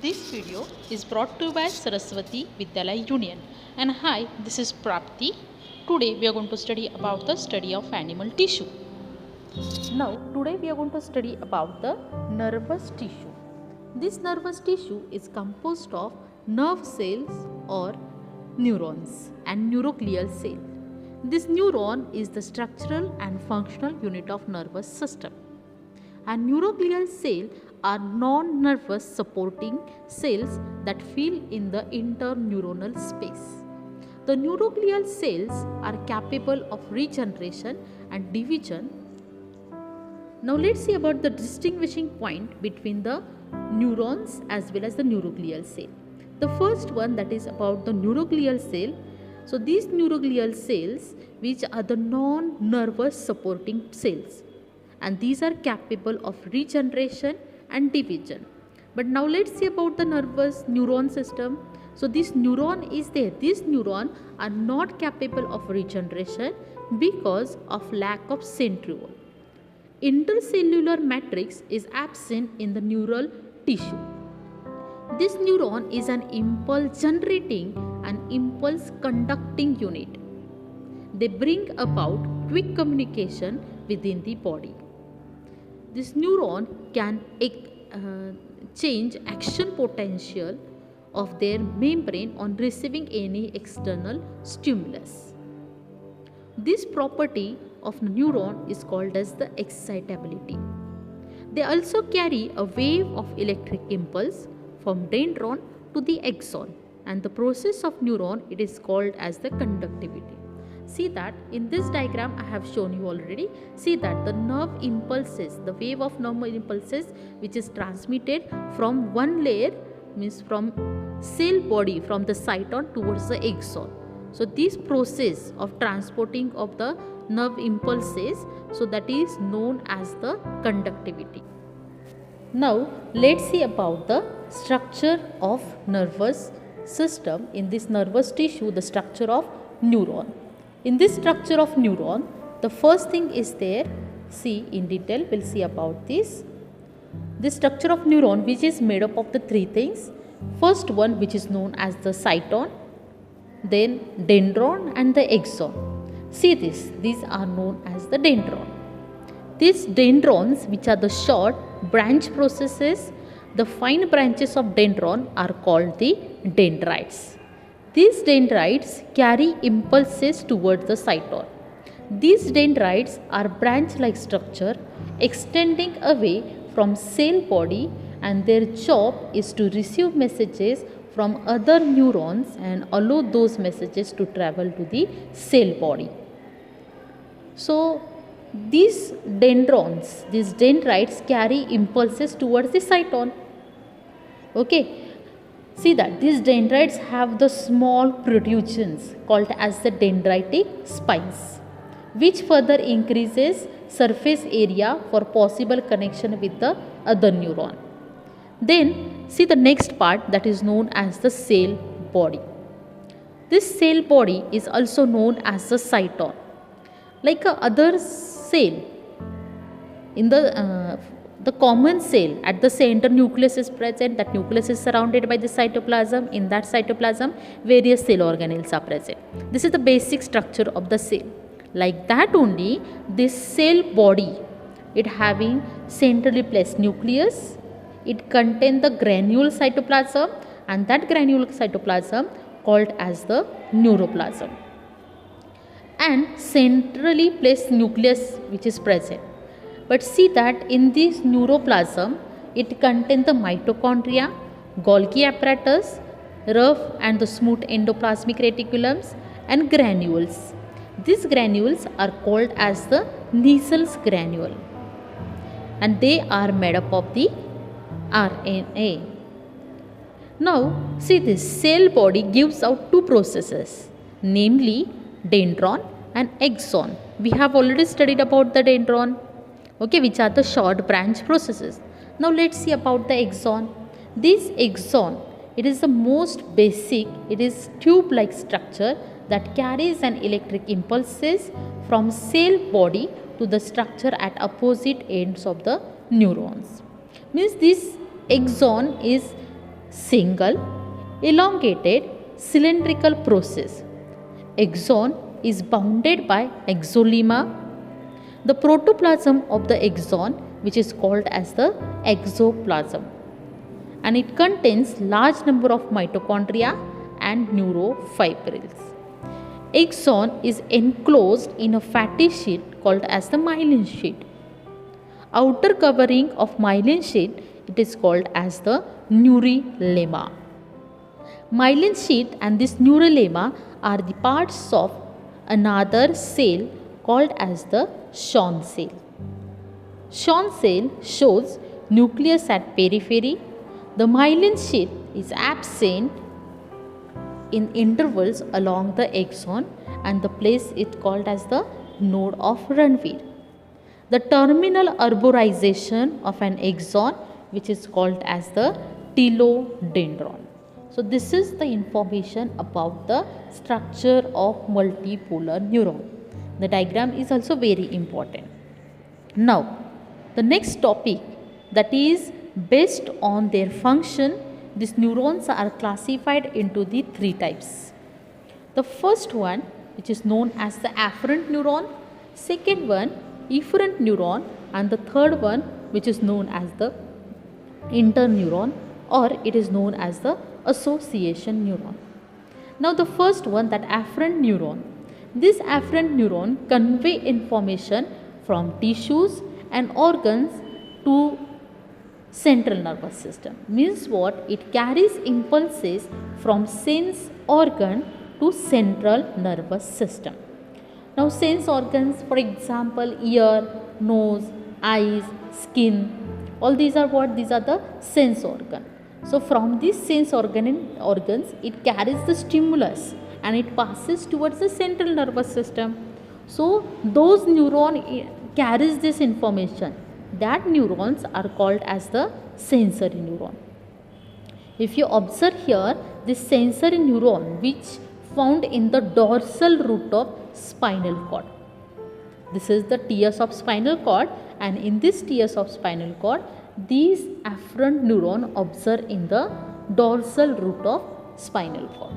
This video is brought to you by Saraswati Vidyalaya Union. And hi, this is Prapti. Today we are going to study about the study of animal tissue. Now, today we are going to study about the nervous tissue. This nervous tissue is composed of nerve cells or neurons and neuroglial cell. This neuron is the structural and functional unit of nervous system. And neuroglial cells are non-nervous supporting cells that fill in the interneuronal space. The neuroglial cells are capable of regeneration and division. Now let's see about the distinguishing point between the neurons as well as the neuroglial cell. The first one, that is about the neuroglial cell. So these neuroglial cells, which are the non-nervous supporting cells, and these are capable of regeneration and division. But now let's see about the nervous neuron system. So this neuron is there. These neurons are not capable of regeneration because of lack of centriole. Intercellular matrix is absent in the neural tissue. This neuron is an impulse generating and impulse conducting unit. They bring about quick communication within the body. This neuron can change action potential of their membrane on receiving any external stimulus. This property of neuron is called as the excitability. They also carry a wave of electric impulse from dendron to the axon, and the process of neuron, it is called as the conductivity. See that in this diagram I have shown you already. See that the nerve impulses, the wave of nerve impulses which is transmitted from one layer, means from cell body, from the cyton towards the axon. So this process of transporting of the nerve impulses, so that is known as the conductivity. Now let's see about the structure of nervous system. In this nervous tissue, the structure of neuron. In this structure of neuron, the first thing is there. See in detail, we'll see about this. This structure of neuron, which is made up of the three things. First one, which is known as the cyton, then dendron and the axon. See this, these are known as the dendron. These dendrons, which are the short branch processes, the fine branches of dendron are called the dendrites. These dendrites carry impulses towards the cyton. These dendrites are branch-like structure extending away from cell body, and their job is to receive messages from other neurons and allow those messages to travel to the cell body. So these dendrons, these dendrites carry impulses towards the cyton. Okay. See that these dendrites have the small protrusions called as the dendritic spines, which further increases surface area for possible connection with the other neuron. Then see the next part, that is known as the cell body. This cell body is also known as the cyton. Like a other cell, in the common cell, at the center nucleus is present. That nucleus is surrounded by the cytoplasm. In that cytoplasm, various cell organelles are present. This is the basic structure of the cell. Like that only, this cell body, it having centrally placed nucleus. It contains the granule cytoplasm, and that granule cytoplasm called as the neuroplasm, and centrally placed nucleus which is present. But see that in this neuroplasm, it contains the mitochondria, Golgi apparatus, rough and the smooth endoplasmic reticulums, and granules. These granules are called as the Nissls granule, and they are made up of the RNA. Now see, this cell body gives out two processes, namely dendron and axon. We have already studied about the dendron, okay, which are the short branch processes. Now let's see about the axon. This axon, it is the most basic. It is tube-like structure that carries an electric impulses from cell body to the structure at opposite ends of the neurons. Means this axon is single, elongated, cylindrical process. Axon is bounded by exolemma, the protoplasm of the axon, which is called as the exoplasm, and it contains large number of mitochondria and neurofibrils. Axon is enclosed in a fatty sheet called as the myelin sheet. Outer covering of myelin sheet, it is called as the neurilemma. Myelin sheet and this neurilemma are the parts of another cell called as the Schwann cell. Schwann cell shows nucleus at periphery. The myelin sheet is absent in intervals along the axon, and the place is called as the node of Ranvier. The terminal arborization of an axon, which is called as the telodendron. So this is the information about the structure of multipolar neuron. The diagram is also very important. Now, the next topic, that is based on their function, these neurons are classified into the three types. The first one, which is known as the afferent neuron, second one efferent neuron, and the third one, which is known as the interneuron, or it is known as the association neuron. Now the first one, that afferent neuron. This afferent neuron convey information from tissues and organs to central nervous system. Means what? It carries impulses from sense organ to central nervous system. Now sense organs, for example, ear, nose, eyes, skin, all these are what? These are the sense organ. So from these sense organs, it carries the stimulus and it passes towards the central nervous system. So those neurons carries this information. That neurons are called as the sensory neuron. If you observe here, this sensory neuron which found in the dorsal root of spinal cord. This is the TS of spinal cord, and in this TS of spinal cord, these afferent neuron observed in the dorsal root of spinal cord.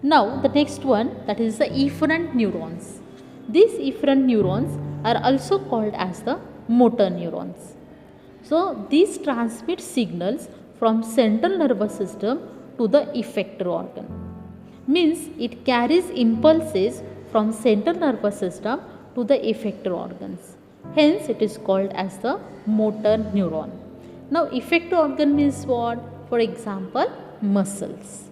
Now the next one, that is the efferent neurons. These efferent neurons are also called as the motor neurons. So these transmit signals from central nervous system to the effector organ. Means it carries impulses from central nervous system to the effector organs. Hence it is called as the motor neuron. Now effector organ means what? For example, muscles.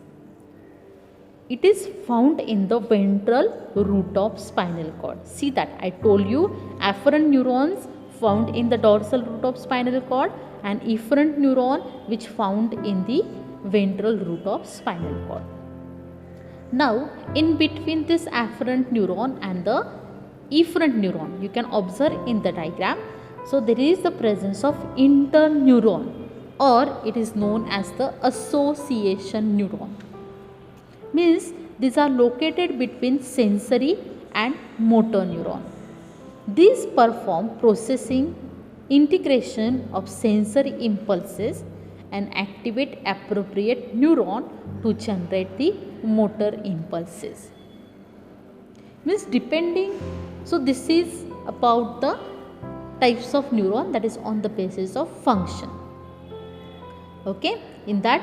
It is found in the ventral root of spinal cord. See that I told you, afferent neurons found in the dorsal root of spinal cord and efferent neuron which found in the ventral root of spinal cord. Now in between this afferent neuron and the efferent neuron, you can observe in the diagram. So there is the presence of interneuron, or it is known as the association neuron. Means these are located between sensory and motor neuron. These perform processing, integration of sensory impulses and activate appropriate neuron to generate the motor impulses. Means depending, so this is about the types of neuron, that is on the basis of function. Okay, in that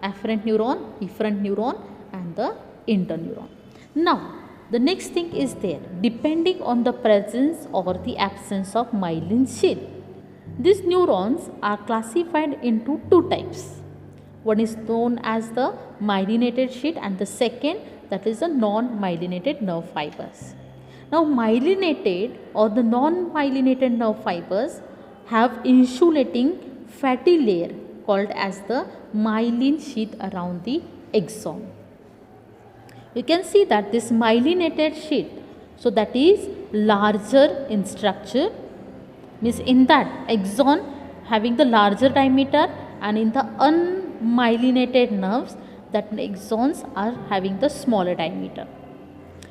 afferent neuron, efferent neuron and the interneuron. Now the next thing is there, depending on the presence or the absence of myelin sheath. These neurons are classified into two types. One is known as the myelinated sheath and the second, that is the non-myelinated nerve fibers. Now myelinated or the non-myelinated nerve fibers have insulating fatty layer called as the myelin sheath around the axon. You can see that this myelinated sheath, so that is larger in structure, means in that axon having the larger diameter, and in the unmyelinated nerves, that axons are having the smaller diameter.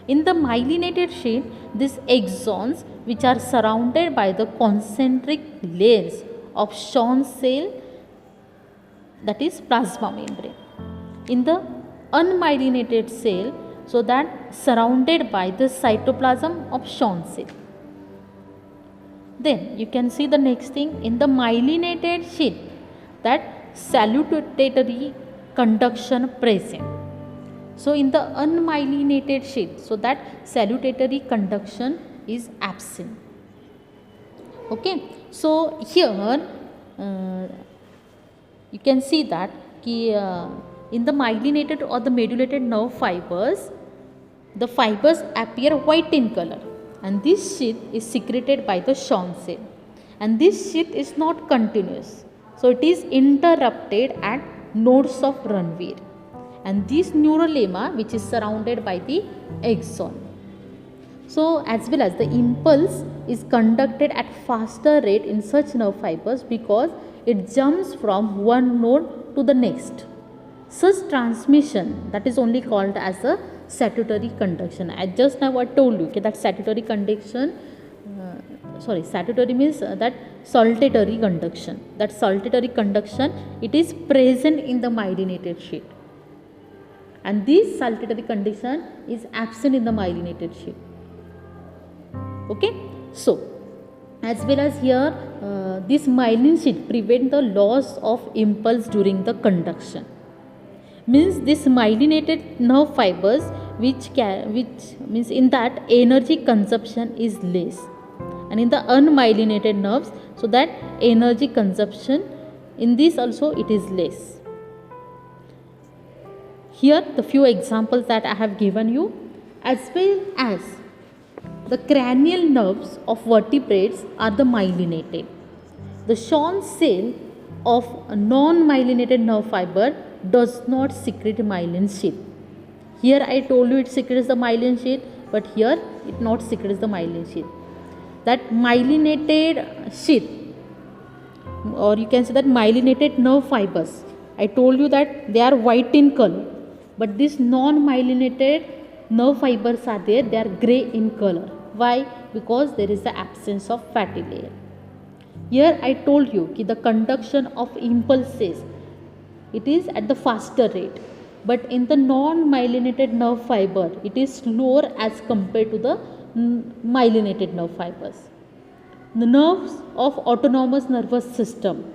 In the myelinated sheath, these axons which are surrounded by the concentric layers of Schwann cell that is plasma membrane. In the unmyelinated cell, so that surrounded by the cytoplasm of Schwann cell. Then you can see the next thing in the myelinated sheath, that salutatory conduction present. So in the unmyelinated sheath, so that salutatory conduction is absent. Okay, so here you can see that in the myelinated or the medulated nerve fibers, the fibers appear white in color, and this sheath is secreted by the Schwann cell, and this sheath is not continuous, so it is interrupted at nodes of Ranvier, and this neurolemma which is surrounded by the axon. So as well as the impulse is conducted at faster rate in such nerve fibers because it jumps from one node to the next. Such transmission, that is only called as a salutatory conduction. I just now I told you that salutatory conduction, salutatory means that saltatory conduction. That saltatory conduction, it is present in the myelinated sheath, and this saltatory conduction is absent in the myelinated sheath. Okay, so as well as here this myelin sheath prevent the loss of impulse during the conduction. Means this myelinated nerve fibers which means in that energy consumption is less, and in the unmyelinated nerves, so that energy consumption in this also it is less. Here the few examples that I have given you, as well as the cranial nerves of vertebrates are the myelinated. The Schwann cell of a non-myelinated nerve fiber does not secrete myelin sheath. Here I told you it secretes the myelin sheath, but here it not secretes the myelin sheath. That myelinated sheath, or you can say that myelinated nerve fibers, I told you that they are white in color, but these non-myelinated nerve fibers are there, they are grey in color. Why? Because there is the absence of fatty layer. Here I told you that the conduction of impulses, it is at the faster rate, but in the non-myelinated nerve fiber it is slower as compared to the myelinated nerve fibers. The nerves of autonomous nervous system,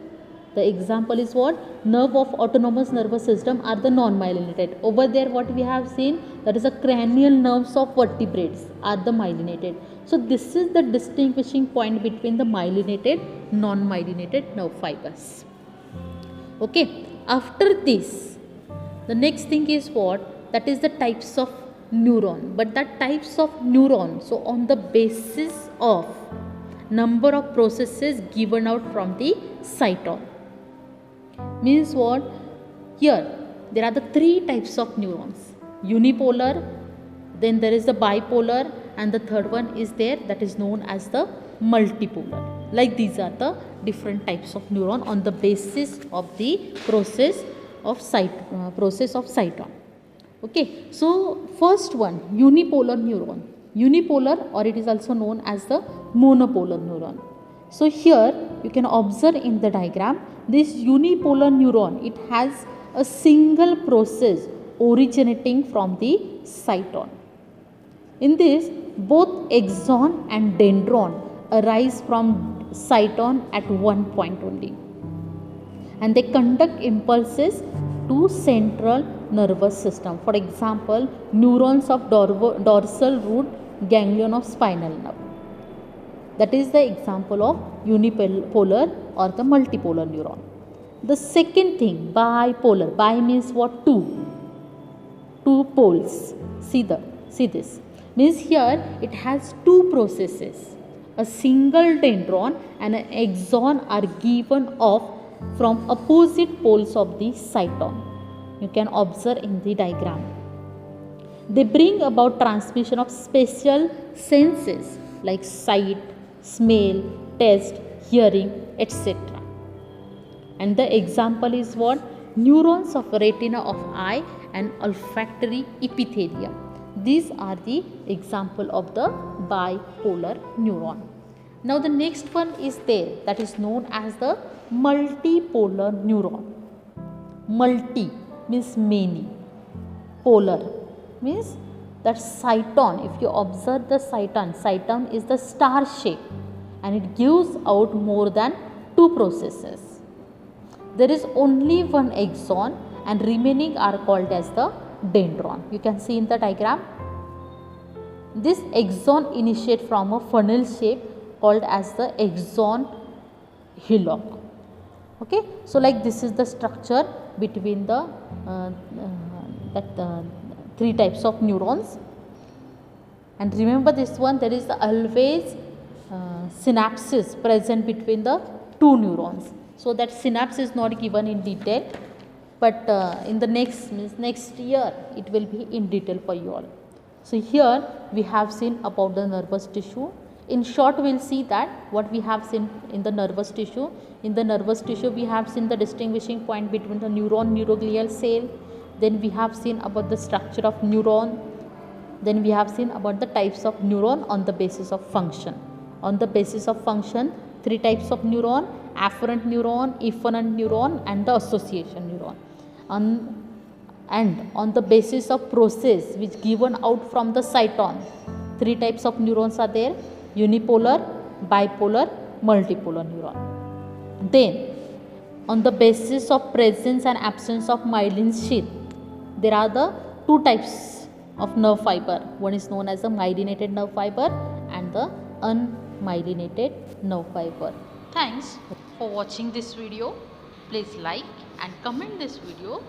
the example is what? Nerve of autonomous nervous system are the non-myelinated. Over there what we have seen, that is the cranial nerves of vertebrates are the myelinated. So this is the distinguishing point between the myelinated, non-myelinated nerve fibers. Okay, after this, the next thing is what? That is the types of neuron. But that types of neuron, so on the basis of number of processes given out from the cyton. Means what? Here there are the three types of neurons: unipolar, then there is the bipolar, and the third one is there, that is known as the multipolar. Like these are the different types of neuron on the basis of the process of cyton. Okay, so first one, unipolar neuron. Unipolar, or it is also known as the monopolar neuron. So here you can observe in the diagram, this unipolar neuron, it has a single process originating from the cyton. In this, both axon and dendron arise from cyton at one point only, and they conduct impulses to central nervous system. For example, neurons of dorsal root ganglion of spinal nerve. That is the example of unipolar or the multipolar neuron. The second thing, bipolar. Bi means what? Two poles. See this. Means here it has two processes. A single dendron and an axon are given off from opposite poles of the cyton. You can observe in the diagram. They bring about transmission of special senses like sight, smell, taste, hearing, etc. And the example is what? Neurons of retina of eye and olfactory epithelium. These are the example of the bipolar neuron. Now the next one is there, that is known as the multipolar neuron. Multi means many. Polar means that cyton. If you observe the cyton is the star shape and it gives out more than 2 processes. There is only one axon and remaining are called as the dendron. You can see in the diagram. This axon initiate from a funnel shape called as the axon hillock. Okay, so like this is the structure between the three types of neurons. And remember this one, there is always synapses present between the two neurons. So that synapse is not given in detail, but in the next year it will be in detail for you all. So here we have seen about the nervous tissue. In short, we will see that what we have seen in the nervous tissue. In the nervous tissue, we have seen the distinguishing point between the neuron, neuroglial cell. Then we have seen about the structure of neuron. Then we have seen about the types of neuron on the basis of function. On the basis of function, 3 types of neuron: afferent neuron, efferent neuron, and the association neuron. And on the basis of process which given out from the cyton, 3 types of neurons are there: unipolar, bipolar, multipolar neuron. Then on the basis of presence and absence of myelin sheath, there are the 2 types of nerve fiber. One is known as the myelinated nerve fiber and the unmyelinated nerve fiber. Thanks for watching this video. Please like and comment this video.